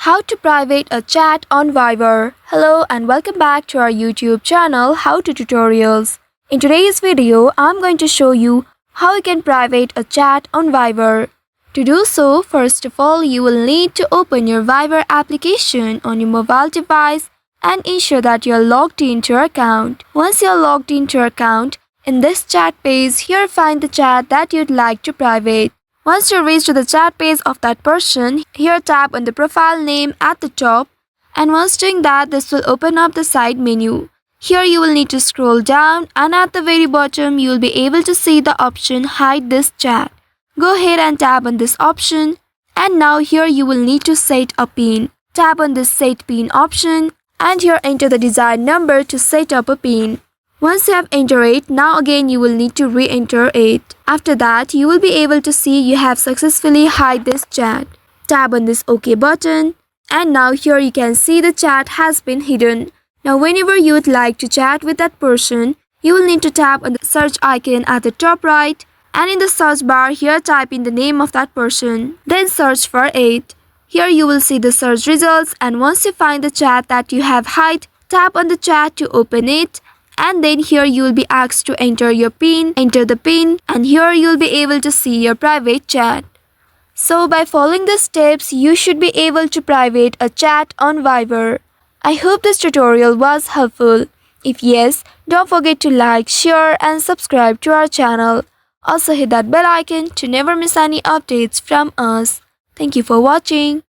How to private a chat on Viber. Hello and welcome back to our YouTube channel How to Tutorials. In today's video, I'm going to show you how you can private a chat on Viber. To do so, first of all, you will need to open your Viber application on your mobile device and ensure that you're logged into your account. Once you're logged into your account, in this chat page, here find the chat that you'd like to private. Once you reach to the chat page of that person, here tap on the profile name at the top, and once doing that, this will open up the side menu. Here you will need to scroll down, and at the very bottom you will be able to see the option hide this chat. Go ahead and tap on this option, and now here you will need to set a PIN. Tap on this set PIN option, and here enter the desired number to set up a PIN. Once you have entered it, now again you will need to re-enter it. After that, you will be able to see you have successfully hide this chat. Tap on this OK button, and now here you can see the chat has been hidden. Now whenever you would like to chat with that person, you will need to tap on the search icon at the top right, and in the search bar here type in the name of that person. Then search for it. Here you will see the search results, and once you find the chat that you have hid, tap on the chat to open it. And then here you will be asked to enter your PIN, enter the PIN, and here you will be able to see your private chat. So by following the steps, you should be able to private a chat on Viber. I hope this tutorial was helpful. If yes, don't forget to like, share and subscribe to our channel. Also hit that bell icon to never miss any updates from us. Thank you for watching.